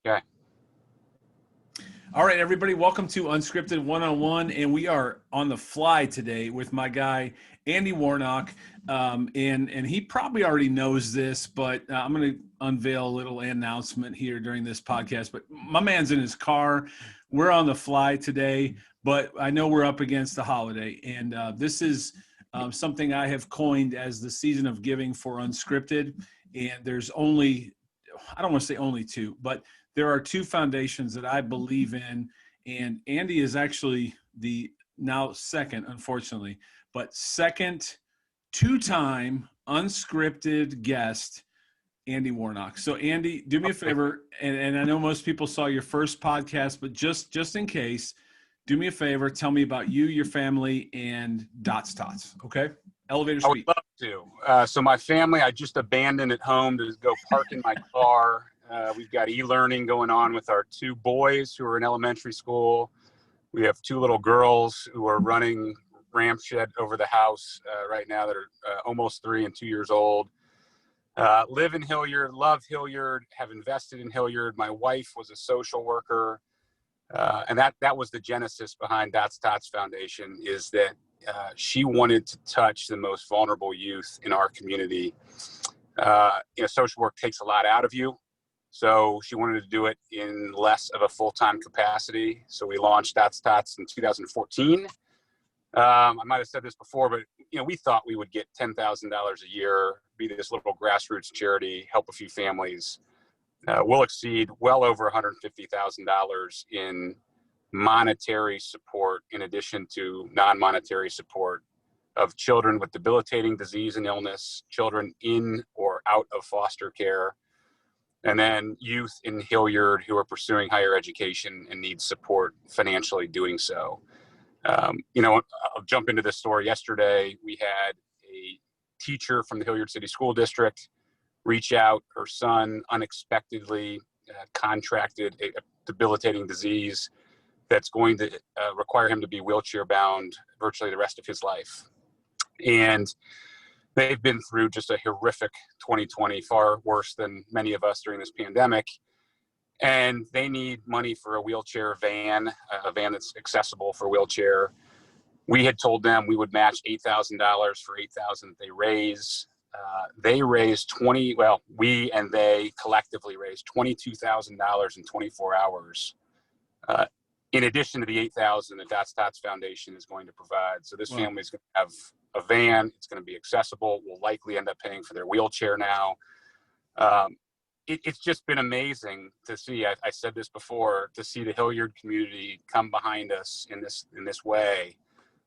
Okay. All right, everybody, welcome to Unscripted 101, and we are on the fly today with my guy, Andy Warnock, and he probably already knows this, but I'm going to unveil a little announcement here during this podcast, but my man's in his car. We're on the fly today, but I know we're up against the holiday, and this is something I have coined as the season of giving for Unscripted, and there's only, I don't want to say only two, but there are two foundations that I believe in, and Andy is actually the now second, unfortunately, but second two-time unscripted guest, Andy Warnock. So Andy, do me a favor, and I know most people saw your first podcast, but just in case, do me a favor, tell me about you, your family, and Dots Tots, okay? Elevator speed. I would love to. So my family, I just abandoned at home to go park in my car. We've got e-learning going on with our two boys who are in elementary school. We have two little girls who are running ramshed over the house right now that are almost 3 and 2 years old. Live in Hilliard, love Hilliard, have invested in Hilliard. My wife was a social worker. And that was the genesis behind Dots Tots Foundation, is that she wanted to touch the most vulnerable youth in our community. Social work takes a lot out of you. So she wanted to do it in less of a full-time capacity. So we launched Dots Tots in 2014. I might have said this before, but we thought we would get $10,000 a year, be this little grassroots charity, help a few families. We'll exceed well over $150,000 in monetary support, in addition to non-monetary support of children with debilitating disease and illness, children in or out of foster care, and then youth in Hilliard who are pursuing higher education and need support financially doing so. I'll jump into this story. Yesterday, we had a teacher from the Hilliard City School District reach out. Her son unexpectedly contracted a debilitating disease that's going to require him to be wheelchair bound virtually the rest of his life. And they've been through just a horrific 2020, far worse than many of us during this pandemic. And they need money for a wheelchair van, a van that's accessible for a wheelchair. We had told them we would match $8,000 for $8,000 that they raise. They raised we and they collectively raised $22,000 in 24 hours. In addition to the $8,000 that Dots Tots Foundation is going to provide. So this family is going to have a van. It's going to be accessible. We'll likely end up paying for their wheelchair now. It's just been amazing to see. I said this before, to see the Hilliard community come behind us in this way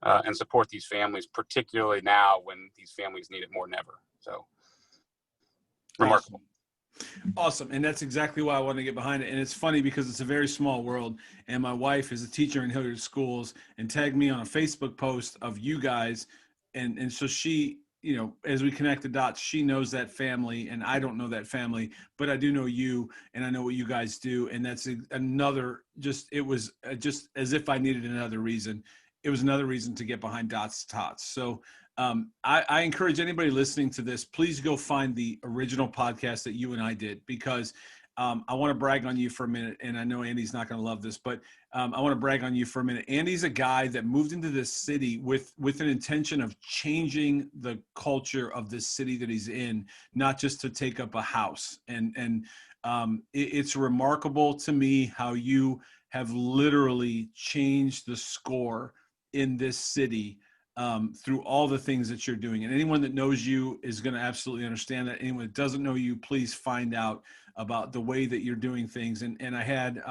and support these families, particularly now when these families need it more than ever. So remarkable. Awesome. And that's exactly why I want to get behind it. And it's funny because it's a very small world. And my wife is a teacher in Hilliard schools and tagged me on a Facebook post of you guys. And so she, as we connect the dots, she knows that family and I don't know that family, but I do know you and I know what you guys do. And that's another, it was just as if I needed another reason. It was another reason to get behind Dots Tots. So I encourage anybody listening to this, please go find the original podcast that you and I did, because I want to brag on you for a minute. And I know Andy's not going to love this, but I want to brag on you for a minute. Andy's a guy that moved into this city with an intention of changing the culture of this city that he's in, not just to take up a house. And it's remarkable to me how you have literally changed the score in this city through all the things that you're doing. And anyone that knows you is going to absolutely understand that. Anyone that doesn't know you, please find out about the way that you're doing things. And I had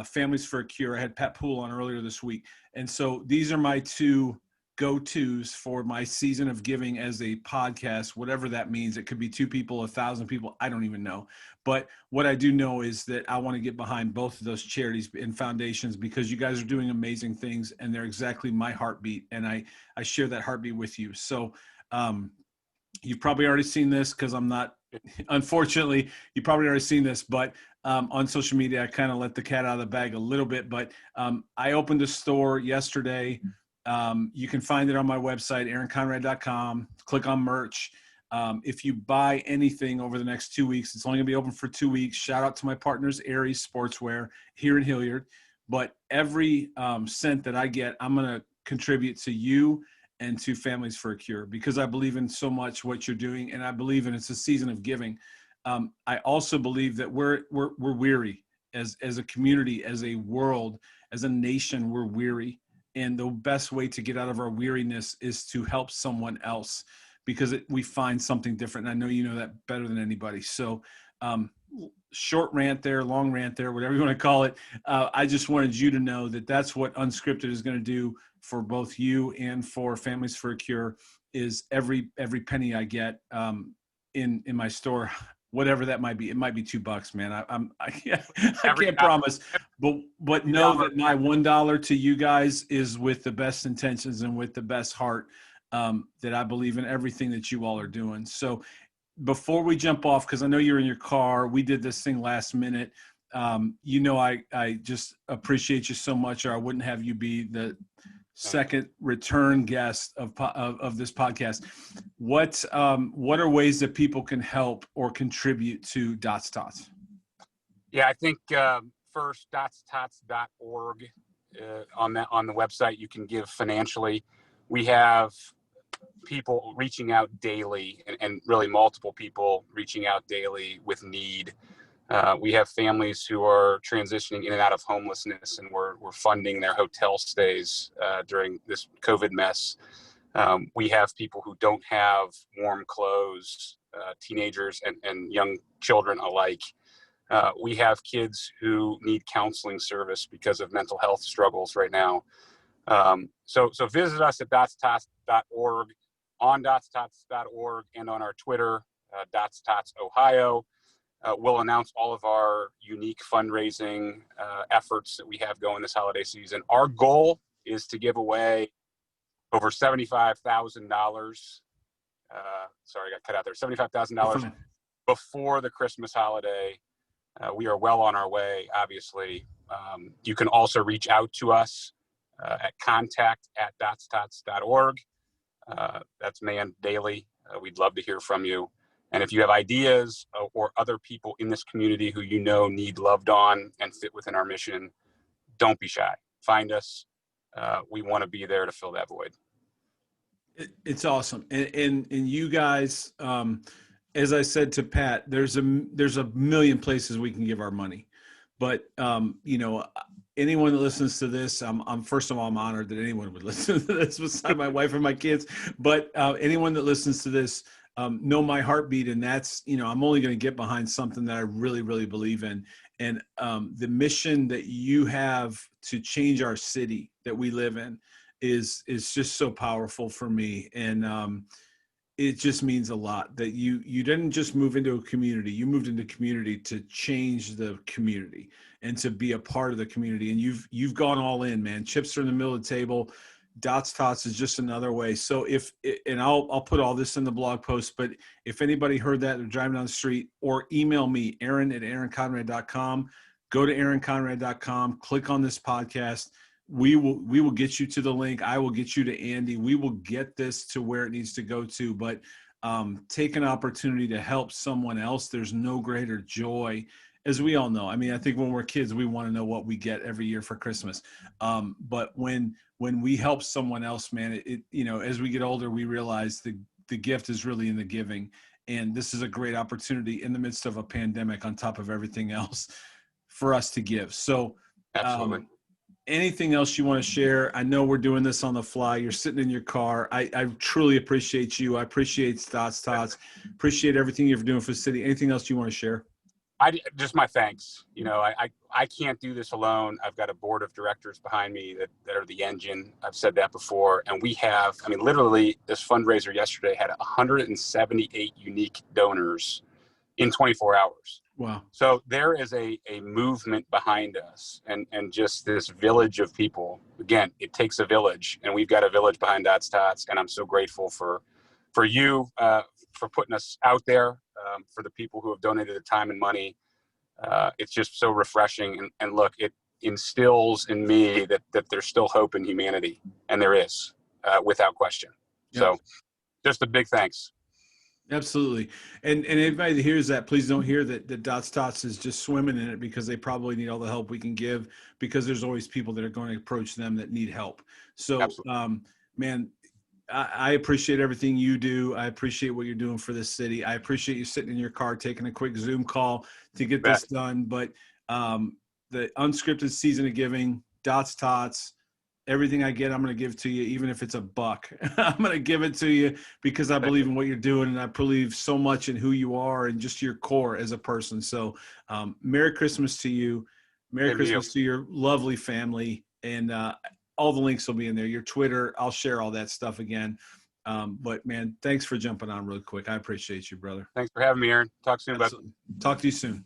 Families for a Cure. I had Pat Poole on earlier this week. And so these are my two go-tos for my season of giving as a podcast, whatever that means. It could be 2 people, 1,000 people. I don't even know. But what I do know is that I want to get behind both of those charities and foundations, because you guys are doing amazing things and they're exactly my heartbeat. And I share that heartbeat with you. So you've probably already seen this, because I'm not, unfortunately, you've probably already seen this, but on social media, I kind of let the cat out of the bag a little bit. But I opened a store yesterday. You can find it on my website, aaronconrad.com. Click on merch. If you buy anything over the next 2 weeks, it's only gonna be open for 2 weeks. Shout out to my partners, Aries Sportswear here in Hilliard. But every cent that I get, I'm gonna contribute to you and to Families for a Cure, because I believe in so much what you're doing, and I believe in it's a season of giving. I also believe that we're weary as a community, as a world, as a nation. We're weary, and the best way to get out of our weariness is to help someone else, because we find something different. And I know you know that better than anybody. So short rant there, long rant there, whatever you want to call it. I just wanted you to know that that's what Unscripted is going to do for both you and for Families for a Cure. Is every penny I get in my store, whatever that might be. It might be $2, man. I can't promise, but know that my $1 to you guys is with the best intentions and with the best heart, that I believe in everything that you all are doing. So before we jump off, because I know you're in your car, we did this thing last minute. I just appreciate you so much, or I wouldn't have you be the second return guest of this podcast. What are ways that people can help or contribute to Dots Tots? Yeah, I think first dotstots.org on the website you can give financially. We have people reaching out daily, and really multiple people reaching out daily with need. We have families who are transitioning in and out of homelessness, and we're funding their hotel stays during this COVID mess. We have people who don't have warm clothes, teenagers and young children alike. We have kids who need counseling service because of mental health struggles right now. So visit us at dotstots.org, on dotstots.org, and on our Twitter, dotstotsohio. We'll announce all of our unique fundraising efforts that we have going this holiday season. Our goal is to give away over $75,000. Sorry, I got cut out there. $75,000 before the Christmas holiday. We are well on our way, obviously. You can also reach out to us at contact@dotstots.org. That's manned daily. We'd love to hear from you. And if you have ideas or other people in this community who you know need loved on and fit within our mission, don't be shy. Find us. We want to be there to fill that void. It's awesome. And you guys, as I said to Pat, there's a million places we can give our money. But, anyone that listens to this, I'm first of all, I'm honored that anyone would listen to this besides my wife and my kids. But anyone that listens to this, know my heartbeat. And that's, I'm only going to get behind something that I really, really believe in. And the mission that you have to change our city that we live in is just so powerful for me. And it just means a lot that you didn't just move into a community. You moved into community to change the community and to be a part of the community. And you've gone all in, man. Chips are in the middle of the table. Dots Tots is just another way. So and I'll put all this in the blog post, but if anybody heard that, they're driving down the street, or email me, aaron@aaronconrad.com, go to aaronconrad.com, click on this podcast. We will get you to the link. I will get you to Andy. We will get this to where it needs to go to, but take an opportunity to help someone else. There's no greater joy, as we all know. I mean, I think when we're kids, we want to know what we get every year for Christmas. But when we help someone else, man, as we get older, we realize the gift is really in the giving. And this is a great opportunity in the midst of a pandemic, on top of everything else, for us to give. So absolutely. Anything else you want to share? I know we're doing this on the fly. You're sitting in your car. I truly appreciate you. I appreciate Dots Tots. Appreciate everything you're doing for the city. Anything else you want to share? Just my thanks. I can't do this alone. I've got a board of directors behind me that are the engine. I've said that before. And we have, literally this fundraiser yesterday had 178 unique donors in 24 hours. Wow. So there is a movement behind us, and just this village of people. Again, it takes a village, and we've got a village behind Dots Tots, and I'm so grateful for you for putting us out there, for the people who have donated the time and money. It's just so refreshing, and look, it instills in me that there's still hope in humanity, and there is, without question. Yep. So just a big thanks. Absolutely. And anybody that hears that, please don't hear that Dots Tots is just swimming in it, because they probably need all the help we can give, because there's always people that are going to approach them that need help. So, Absolutely. man, I appreciate everything you do. I appreciate what you're doing for this city. I appreciate you sitting in your car, taking a quick Zoom call to get Bet. this done. But the Unscripted Season of Giving, Dots Tots, everything I get, I'm going to give to you, even if it's $1. I'm going to give it to you because I believe in what you're doing, and I believe so much in who you are and just your core as a person. So, Merry Christmas to you. Merry Christmas to your lovely family. And all the links will be in there. Your Twitter, I'll share all that stuff again. But man, thanks for jumping on real quick. I appreciate you, brother. Thanks for having me, Aaron. Talk soon, bud. Absolutely. Talk to you soon.